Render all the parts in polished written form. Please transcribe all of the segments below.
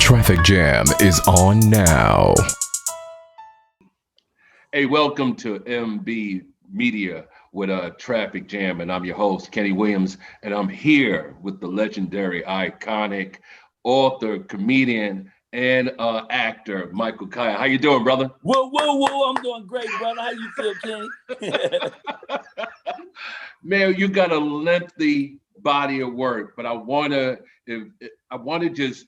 Traffic Jam is on now. Hey, welcome to MB Media with a Traffic Jam, and I'm your host, Kenny Williams, and I'm here with the legendary, iconic author, comedian, and actor, Michael Colyar. How you doing, brother? Whoa, I'm doing great, brother. How you feel, Kenny? Man, you got a lengthy body of work, but I want to just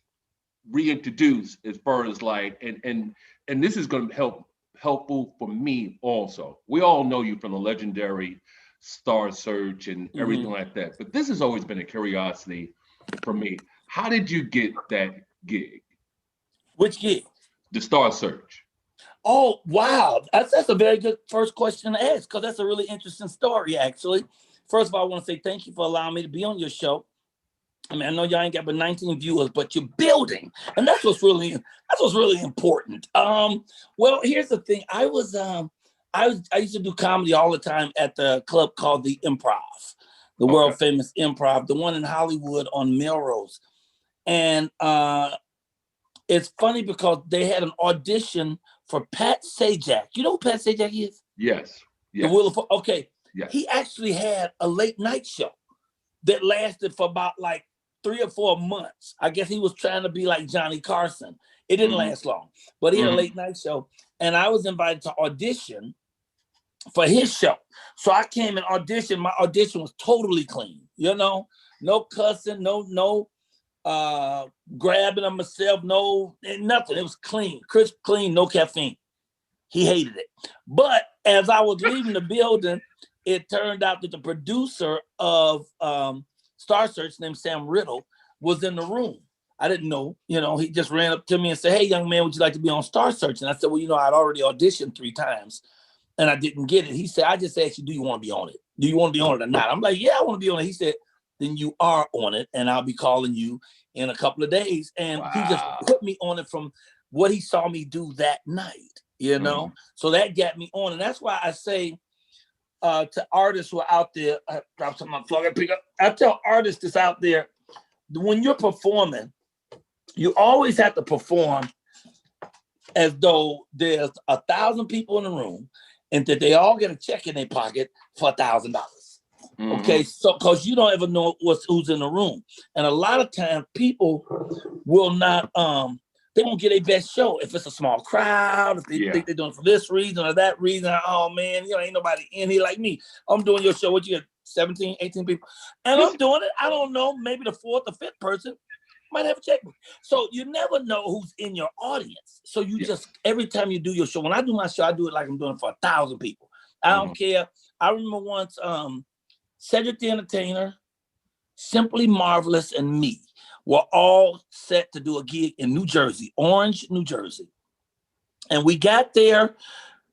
reintroduce as far as like, and this is going to helpful for me also. We all know you from the legendary Star Search and everything like that, but this has always been a curiosity for me. How did you get that gig? Which gig? The Star Search. Oh, wow. That's a very good first question to ask, because that's a really interesting story, actually. First of all, I want to say thank you for allowing me to be on your show. I mean, I know y'all ain't got but 19 viewers, but you're building, and that's what's really important. Well, here's the thing. I used to do comedy all the time at the club called the Improv, the world famous Improv, the one in Hollywood on Melrose. And it's funny because they had an audition for Pat Sajak. You know who Pat Sajak is? Yes. The Wheel of Okay. Yes. He actually had a late night show that lasted for about like 3 or 4 months. I guess he was trying to be like Johnny Carson. It didn't last long, but he had a late night show, and I was invited to audition for his show. So I came and auditioned. My audition was totally clean, no cussing, no grabbing of myself, nothing. It was clean, crisp, clean, no caffeine. He hated it. But as I was leaving the building, it turned out that the producer of Star Search, named Sam Riddle, was in the room. I didn't know, he just ran up to me and said, "Hey, young man, would you like to be on Star Search?" And I said, "Well, I'd already auditioned 3 times and I didn't get it." He said, "I just asked you, do you want to be on it? Do you want to be on it or not?" I'm like, "Yeah, I want to be on it." He said, "Then you are on it, and I'll be calling you in a couple of days." And he just put me on it from what he saw me do that night, So that got me on. And that's why I say, to artists who are out there, I dropped some on my plug. I tell artists that's out there, when you're performing, you always have to perform as though there's 1,000 people in the room and that they all get a check in their pocket for $1,000. Okay, so because you don't ever know who's in the room, and a lot of times people will not they won't get a best show if it's a small crowd, if they think they're doing it for this reason or that reason. Oh man, ain't nobody in here like me. I'm doing your show. What you got, 17, 18 people? And I'm doing it. I don't know, maybe the 4th or 5th person might have a checkbook. So you never know who's in your audience. So you just, every time you do your show, when I do my show, I do it like I'm doing it for 1,000 people. I don't care. I remember once Cedric the Entertainer, Simply Marvelous, and me were all set to do a gig in New Jersey, Orange, New Jersey. And we got there.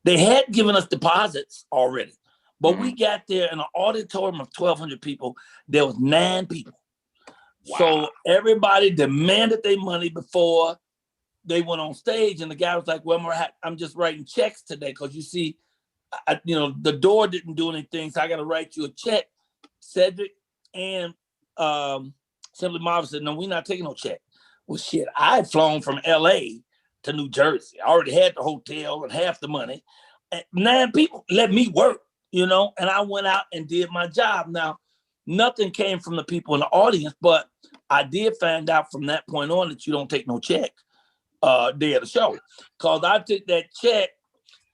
They had given us deposits already, but we got there in an auditorium of 1,200 people. There was 9 people. Wow. So everybody demanded their money before they went on stage. And the guy was like, "Well, I'm just writing checks today because you see, the door didn't do anything, so I got to write you a check." Cedric and Simply Marvelous said, "No, we're not taking no check." Well, shit, I had flown from LA to New Jersey. I already had the hotel and half the money. And 9 people let me work, and I went out and did my job. Now, nothing came from the people in the audience, but I did find out from that point on that you don't take no check day of the show. Because I took that check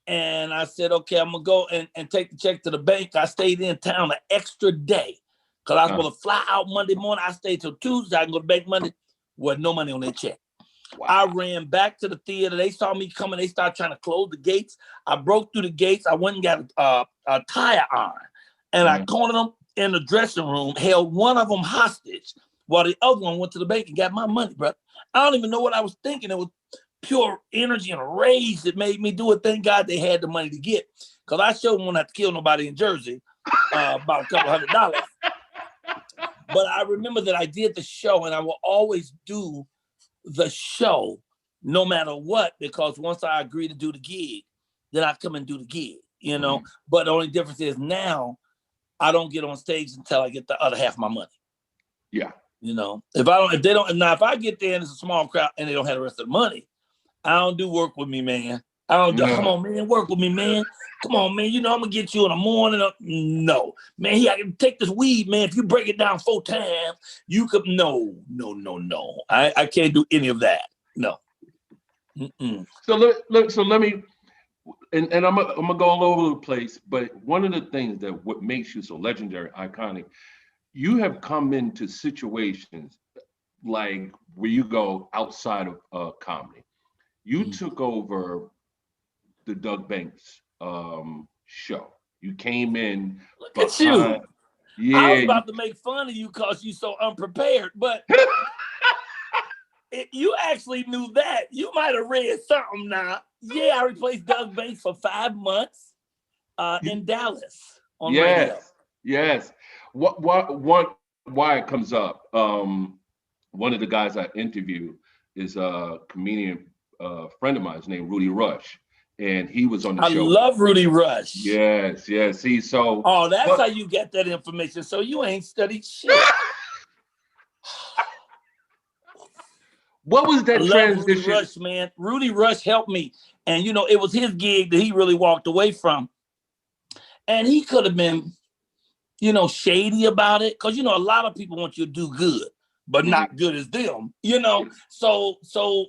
and I said, "Okay, I'm going to go and take the check to the bank." I stayed in town an extra day because I was going to fly out Monday morning. I stayed till Tuesday. I can go to bank Monday with no money on that check. Wow. I ran back to the theater. They saw me coming. They started trying to close the gates. I broke through the gates. I went and got a tire iron, and I cornered them in the dressing room, held one of them hostage while the other one went to the bank and got my money, bro. I don't even know what I was thinking. It was pure energy and rage that made me do it. Thank God they had the money to get, because I sure won't have to kill nobody in Jersey about a couple $100. But I remember that I did the show, and I will always do the show no matter what, because once I agree to do the gig, then I come and do the gig, But the only difference is now I don't get on stage until I get the other half of my money. Yeah. You know, if I get there and it's a small crowd and they don't have the rest of the money, I don't do work with me, man. I don't do, come on, man, work with me, man. Come on, man. You know, I'm going to get you in the morning. No, man, I can take this weed, man. If you break it down 4 times, you could, no. I can't do any of that. No. Mm-mm. So let me, and I'm gonna go all over the place, but one of the things that what makes you so legendary, iconic, you have come into situations like where you go outside of comedy. You took over the Doug Banks show. You came in. Look at you. Yeah, I was about to make fun of you because you're so unprepared, but if you actually knew that, you might have read something now. Yeah, I replaced Doug Banks for 5 months in Dallas on radio. Yes. Why it comes up? One of the guys I interviewed is a comedian friend of mine named Rudy Rush, and he was on the show. I love Rudy Rush. Yes. See, so. Oh, that's how you get that information. So you ain't studied shit. What was that transition? Rudy Rush, man. Rudy Rush helped me. And, you know, it was his gig that he really walked away from. And he could have been, you know, shady about it. Because, you know, a lot of people want you to do good, but not good as them, you know. So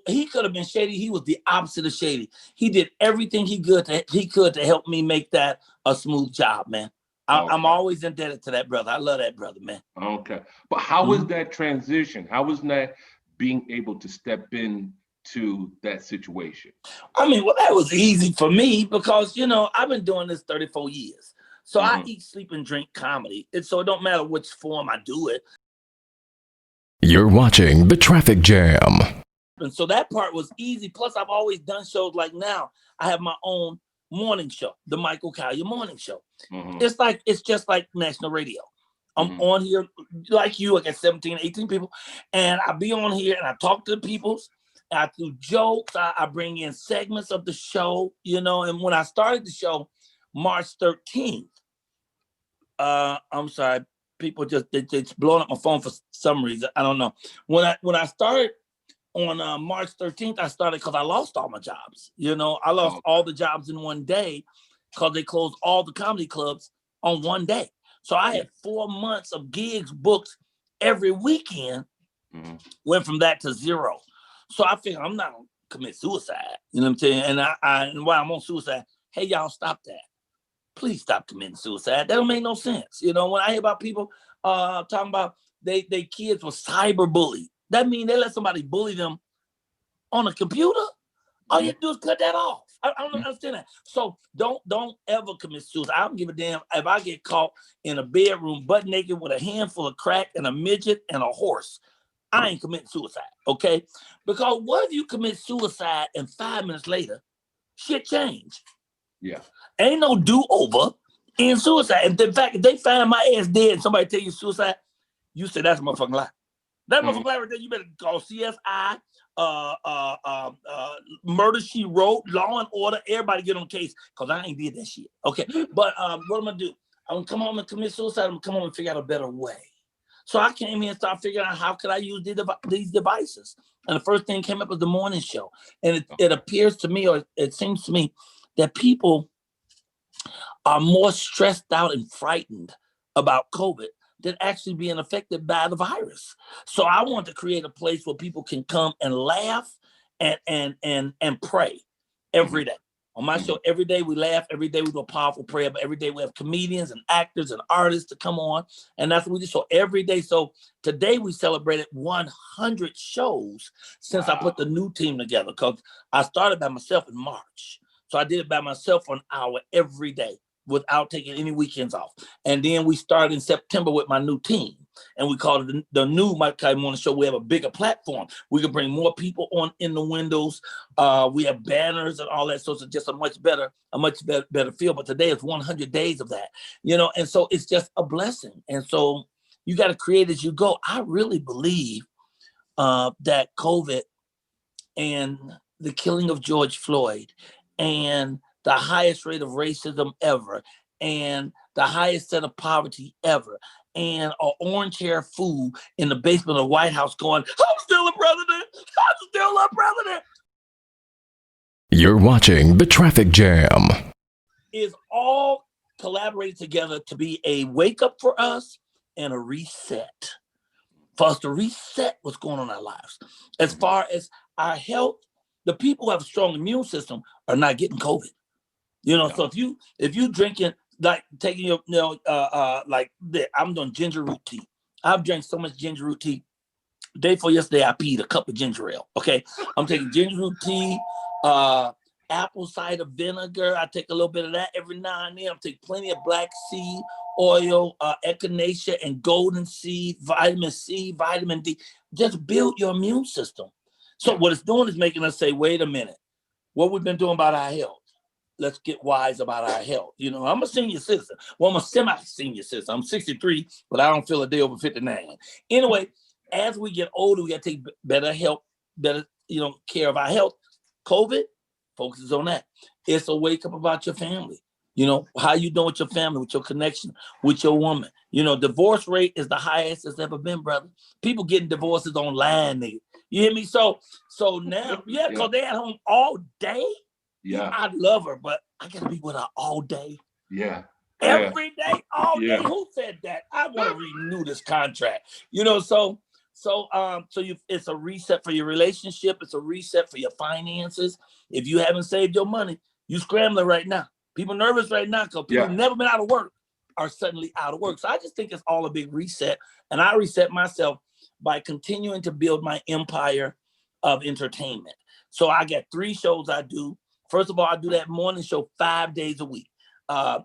he could have been shady. He was the opposite of shady. He did everything he could to help me make that a smooth job, man. I'm always indebted to that brother. I love that brother, man. Okay. But how was that transition? How was that being able to step in to that situation? I mean, well, that was easy for me because, you know, I've been doing this 34 years. So I eat, sleep, and drink comedy. So it don't matter which form I do it. You're watching The Traffic Jam. And so that part was easy. Plus, I've always done shows like now. I have my own morning show, the Michael Colyar Morning Show. It's just like national radio. I'm on here like you, I got 17, 18 people, and I be on here and I talk to the people. I do jokes. I bring in segments of the show, you know. And when I started the show, March 13th, I'm sorry, people it's blowing up my phone for some reason. I don't know. When I started on March 13th, I started because I lost all my jobs. You know, I lost all the jobs in one day because they closed all the comedy clubs on one day. So I had 4 months of gigs booked every weekend, went from that to zero. So I figured I'm not going to commit suicide. You know what I'm saying? And while I'm on suicide, hey, y'all, stop that. Please stop committing suicide. That don't make no sense. You know, when I hear about people talking about they kids were cyberbullied, that means they let somebody bully them on a computer? All you have to do is cut that off. I don't understand that. So don't ever commit suicide. I don't give a damn if I get caught in a bedroom butt naked with a handful of crack and a midget and a horse. I ain't committing suicide, okay? Because what if you commit suicide and 5 minutes later, shit change? Yeah. Ain't no do-over in suicide. And in fact, if they find my ass dead and somebody tell you suicide, you say that's a motherfucking lie. That motherfucking lie right there, you better call CSI, Murder She Wrote, Law and Order, everybody get on the case, because I ain't did that shit. Okay, but what I'm going to do, I'm going to come home and commit suicide. I'm going to come home and figure out a better way. So I came here and started figuring out how could I use these devices. And the first thing came up was the morning show. And it appears to me, or it seems to me, that people are more stressed out and frightened about COVID than actually being affected by the virus. So I want to create a place where people can come and laugh and pray every day. On my show, every day we laugh, every day we do a powerful prayer, but every day we have comedians and actors and artists to come on. And that's what we do. So every day. So today we celebrated 100 shows since I put the new team together, because I started by myself in March. So I did it by myself for an hour every day without taking any weekends off. And then we started in September with my new team. And we called it the new Mike Colyar Morning Show. We have a bigger platform. We can bring more people on in the windows. We have banners and all that. So it's just a much better feel. But today it's 100 days of that, you know, and so it's just a blessing. And so you got to create as you go. I really believe that COVID and the killing of George Floyd and the highest rate of racism ever and the highest set of poverty ever and an orange hair fool in the basement of the White House going, I'm still a president. I'm still a president. You're watching The Traffic Jam. Is all collaborated together to be a wake up for us and a reset. For us to reset what's going on in our lives. As far as our health, the people who have a strong immune system are not getting COVID. You know, so if you drinking, like taking your, I'm doing ginger root tea. I've drank so much ginger root tea. Day before yesterday, I peed a cup of ginger ale. Okay, I'm taking ginger root tea, apple cider vinegar. I take a little bit of that every now and then. I'm taking plenty of black seed oil, echinacea, and golden seed, vitamin C, vitamin D. Just build your immune system. So what it's doing is making us say, wait a minute, what we've been doing about our health. Let's get wise about our health. You know, I'm a senior citizen. Well, I'm a semi-senior citizen. I'm 63, but I don't feel a day over 59. Anyway, as we get older, we got to take better care of our health. COVID focuses on that. It's a wake up about your family. You know, how you doing with your family, with your connection, with your woman. You know, divorce rate is the highest it's ever been, brother. People getting divorces online, nigga. You hear me? So now, because they're at home all day. Yeah. I love her, but I gotta be with her all day. Yeah. Every day, all day. Who said that? I want to renew this contract. You know, it's a reset for your relationship. It's a reset for your finances. If you haven't saved your money, you scrambling right now. People nervous right now because people who've never been out of work are suddenly out of work. So I just think it's all a big reset. And I reset myself by continuing to build my empire of entertainment. So I got 3 shows I do. First of all, I do that morning show 5 days a week.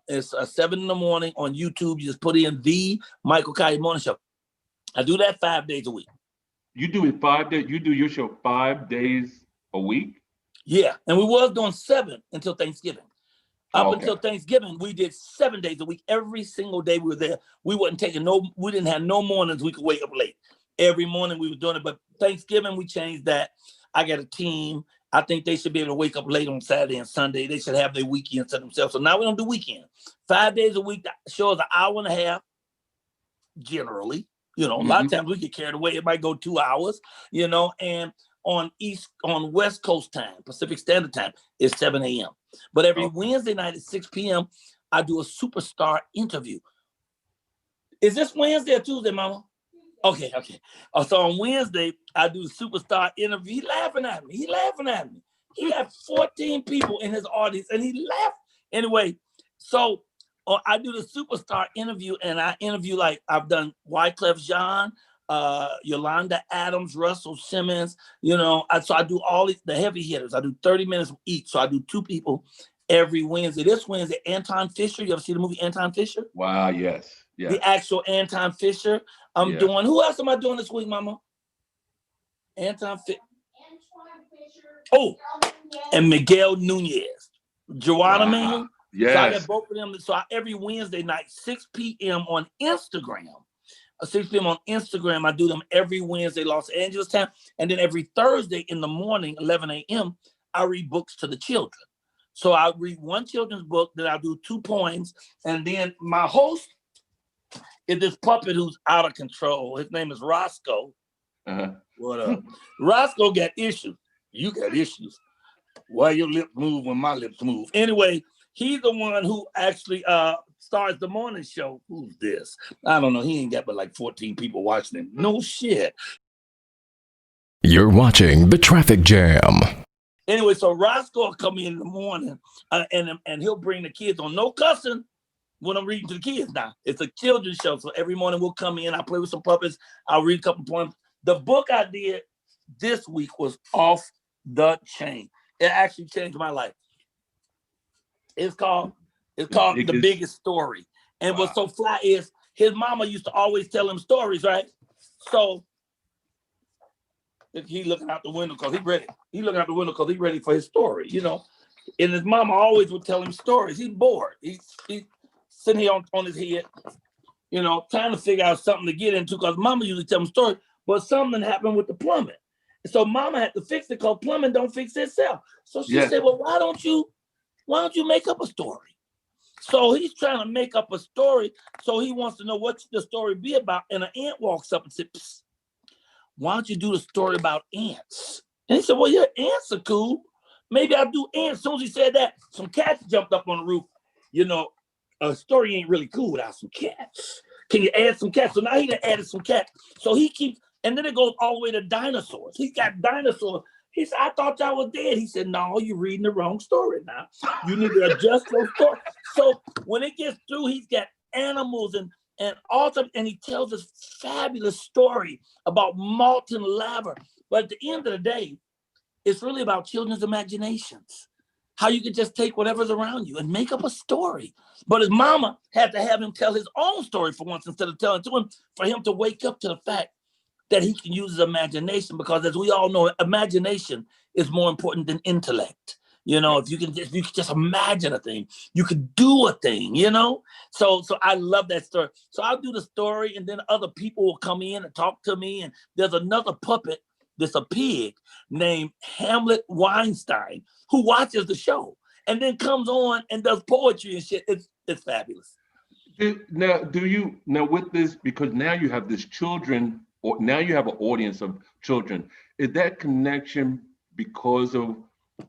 It's 7 in the morning on YouTube. You just put in the Michael Colyar Morning Show. I do that 5 days a week. You do it 5 days? You do your show 5 days a week? Yeah, and we was doing 7 until Thanksgiving. Until Thanksgiving, we did 7 days a week. Every single day we were there. We didn't have no mornings we could wake up late. Every morning we were doing it. But Thanksgiving, we changed that. I got a team. I think they should be able to wake up late on Saturday and Sunday. They should have their weekend to themselves. So now we don't do weekend. 5 days a week, the show is an hour and a half, generally. You know, a lot of times we get carried away. It might go 2 hours, you know, and on West Coast time, Pacific Standard Time, it's 7 a.m. But every Wednesday night at 6 p.m., I do a superstar interview. Is this Wednesday or Tuesday, Mama? Okay. So on Wednesday, I do the superstar interview. He laughing at me. He had 14 people in his audience, and he laughed. Anyway, so I do the superstar interview, and I interview, like, I've done Wyclef Jean, Yolanda Adams, Russell Simmons, you know. So I do all the heavy hitters. I do 30 minutes each. So I do 2 people every Wednesday. This Wednesday, Anton Fisher. You ever see the movie Anton Fisher? Wow, yes. Yeah. The actual Anton Fisher. I'm doing. Who else am I doing this week, Mama? Anton Fisher. Oh, and Miguel Nunez. Joanna Man. Yes. So I got both of them. So every Wednesday night, 6 p.m. on Instagram. 6 p.m. on Instagram. I do them every Wednesday, Los Angeles time. And then every Thursday in the morning, 11 a.m., I read books to the children. So I read 1 children's book, then I do 2 poems. And then my host is this puppet who's out of control. His name is Roscoe. What up? Roscoe got issues. You got issues. Why your lips move when my lips move? Anyway, he's the one who actually starts the morning show. Who's this? I don't know. He ain't got but like 14 people watching him. No shit. You're watching The Traffic Jam. Anyway, so Roscoe will come in the morning and he'll bring the kids on. No cussing when I'm reading to the kids now. It's a children's show. So every morning we'll come in. I play with some puppets. I'll read a couple poems. The book I did this week was Off the Chain. It actually changed my life. It's called The Biggest Story. And what's so fly is his mama used to always tell him stories, right? So he looking out the window because he's ready. He looking out the window because he's ready for his story, you know. And his mama always would tell him stories. He's bored. He's sitting here on his head, you know, trying to figure out something to get into because mama usually tell him stories. But something happened with the plumbing. So mama had to fix it because plumbing don't fix itself. So she said, well, why don't you make up a story? So he's trying to make up a story. So he wants to know what the story be about. And an ant walks up and says, "Psst, why don't you do the story about ants?" And he said, "Well, yeah, ants are cool. Maybe I'll do ants." As soon as he said that, some cats jumped up on the roof. You know, a story ain't really cool without some cats. Can you add some cats? So now he done added some cats. So he keeps, and then it goes all the way to dinosaurs. He got dinosaurs. He said, "I thought y'all was dead." He said, "No, you're reading the wrong story now. You need to adjust your story." So when it gets through, he's got animals and autumn, and he tells this fabulous story about molten lava. But at the end of the day, it's really about children's imaginations. How you can just take whatever's around you and make up a story. But his mama had to have him tell his own story for once instead of telling it to him, for him to wake up to the fact that he can use his imagination, because as we all know, imagination is more important than intellect. You know, if you can just imagine a thing, you could do a thing, you know? So I love that story. So I'll do the story, and then other people will come in and talk to me. And there's another puppet, there's a pig named Hamlet Weinstein, who watches the show and then comes on and does poetry and shit. It's fabulous. Now, with this, because now you have this children, or now you have an audience of children, is that connection because of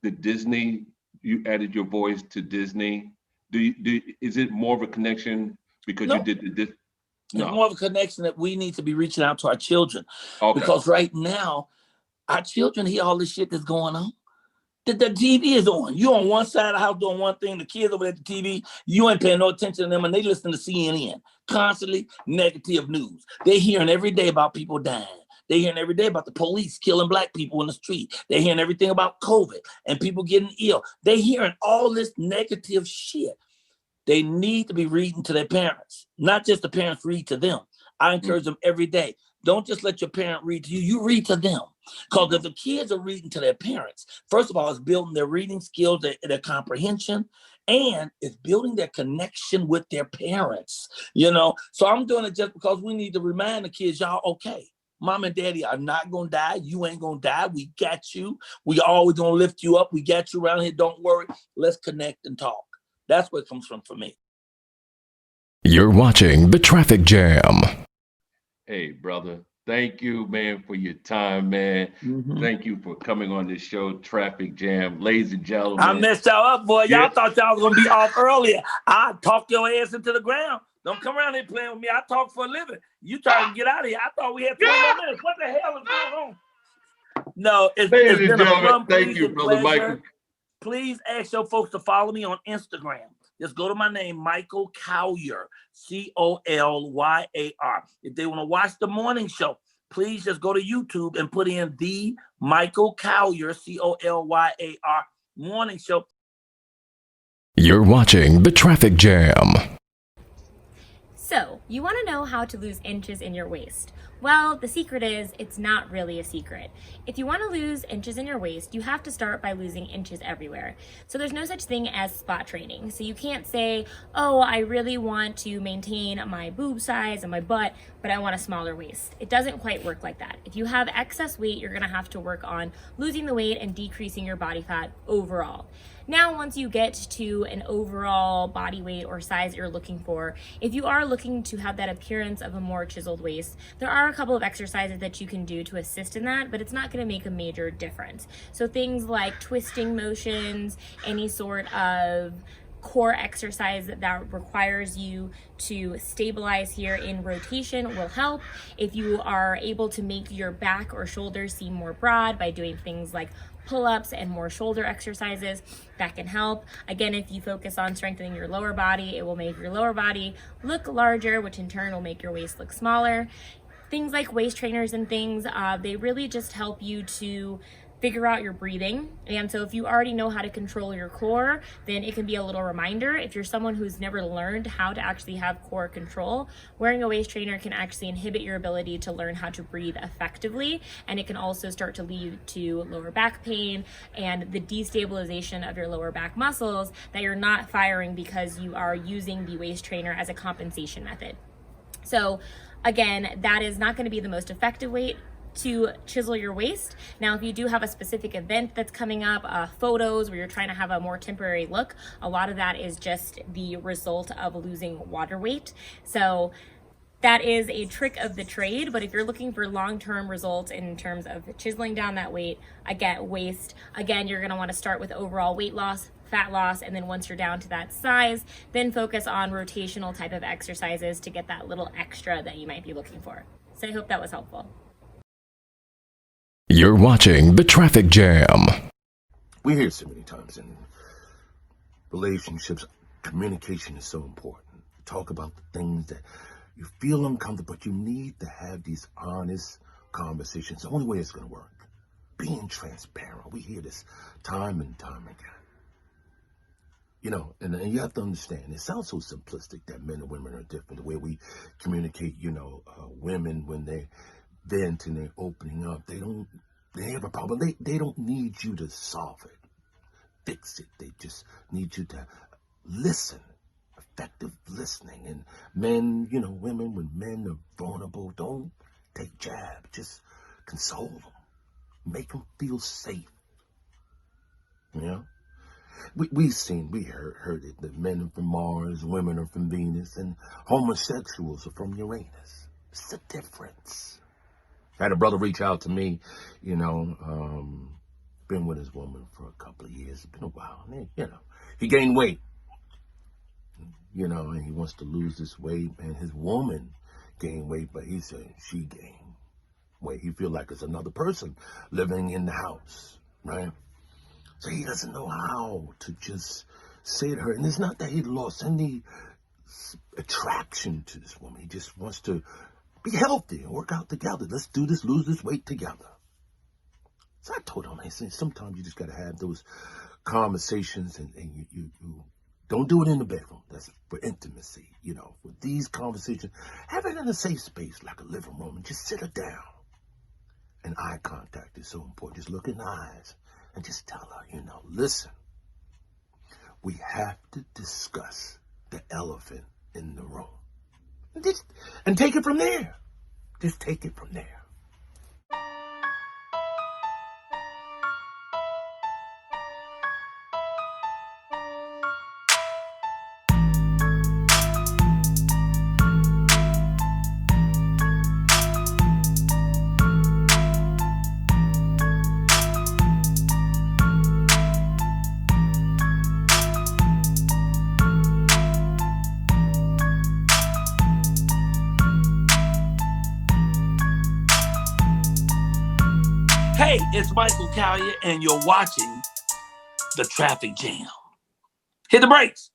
the Disney, you added your voice to Disney? Is it more of a connection because you did this? No. It's more of a connection that we need to be reaching out to our children. Okay. Because right now, our children hear all this shit that's going on. The TV is on. You on one side of the house doing one thing, the kids over at the TV, you ain't paying no attention to them, and they listen to CNN. Constantly negative news. They're hearing every day about people dying. They're hearing every day about the police killing Black people in the street. They're hearing everything about COVID and people getting ill. They're hearing all this negative shit. They need to be reading to their parents, not just the parents read to them. I encourage them every day. Don't just let your parent read to you. You read to them. Because if the kids are reading to their parents, first of all, it's building their reading skills, their comprehension, and it's building their connection with their parents, you know? So I'm doing it just because we need to remind the kids, y'all, okay, mom and daddy are not going to die. You ain't going to die. We got you. We always going to lift you up. We got you around here. Don't worry. Let's connect and talk. That's where it comes from for me. You're watching The Traffic Jam. Hey, brother. Thank you, man, for your time, man. Mm-hmm. Thank you for coming on this show, Traffic Jam. Ladies and gentlemen. I messed y'all up, boy. Y'all thought y'all was going to be off earlier. I talked your ass into the ground. Don't come around here playing with me. I talk for a living. You trying to get out of here. I thought we had 20 more minutes. What the hell is going on? No, it's been a fun, thank you, Brother Michael. Please ask your folks to follow me on Instagram. Just go to my name, Michael Colyar, Colyar. If they want to watch the morning show, please just go to YouTube and put in the Michael Colyar, Colyar morning show. You're watching The Traffic Jam. So, you want to know how to lose inches in your waist? Well, the secret is, it's not really a secret. If you want to lose inches in your waist, you have to start by losing inches everywhere. So there's no such thing as spot training. So you can't say, oh, I really want to maintain my boob size and my butt, but I want a smaller waist. It doesn't quite work like that. If you have excess weight, you're going to have to work on losing the weight and decreasing your body fat overall. Now, once you get to an overall body weight or size you're looking for, if you are looking to have that appearance of a more chiseled waist, there are a couple of exercises that you can do to assist in that, but it's not going to make a major difference. So things like twisting motions, any sort of core exercise that requires you to stabilize here in rotation will help. If you are able to make your back or shoulders seem more broad by doing things like pull-ups and more shoulder exercises, that can help. Again, if you focus on strengthening your lower body, it will make your lower body look larger, which in turn will make your waist look smaller. Things like waist trainers and things, they really just help you to figure out your breathing. And so if you already know how to control your core, then it can be a little reminder. If you're someone who's never learned how to actually have core control, wearing a waist trainer can actually inhibit your ability to learn how to breathe effectively. And it can also start to lead to lower back pain and the destabilization of your lower back muscles that you're not firing because you are using the waist trainer as a compensation method. So again, that is not going to be the most effective way to chisel your waist. Now, if you do have a specific event that's coming up, photos where you're trying to have a more temporary look, a lot of that is just the result of losing water weight. So that is a trick of the trade, but if you're looking for long-term results in terms of chiseling down that waist, again, you're gonna wanna start with overall weight loss, fat loss, and then once you're down to that size, then focus on rotational type of exercises to get that little extra that you might be looking for. So I hope that was helpful. You're watching The Traffic Jam. We hear so many times in relationships, communication is so important. Talk about the things that you feel uncomfortable, but you need to have these honest conversations. The only way it's going to work. Being transparent. We hear this time and time again. You know, and you have to understand, it sounds so simplistic that men and women are different. The way we communicate, women when they vent and they're opening up, they have a problem. They don't need you to solve it, fix it. They just need you to listen. Effective listening. And men, women, when men are vulnerable, don't take jabs. Just console them. Make them feel safe. We heard it, that men are from Mars, women are from Venus, and homosexuals are from Uranus. It's the difference. I had a brother reach out to me, been with his woman for a couple of years. It's been a while. And, he gained weight. And he wants to lose this weight, and his woman gained weight, but he said she gained weight. He feel like it's another person living in the house, right? So he doesn't know how to just say to her, and it's not that he lost any attraction to this woman. He just wants to be healthy and work out together. Let's do this, lose this weight together. So I told him, I said, sometimes you just got to have those conversations, and you don't do it in the bedroom. That's for intimacy, For these conversations, have it in a safe space like a living room and just sit her down. And eye contact is so important. Just look in the eyes and just tell her, listen, we have to discuss the elephant in the room. And take it from there. Just take it from there. Hey, it's Michael Colyar, and you're watching The Traffic Jam. Hit the brakes.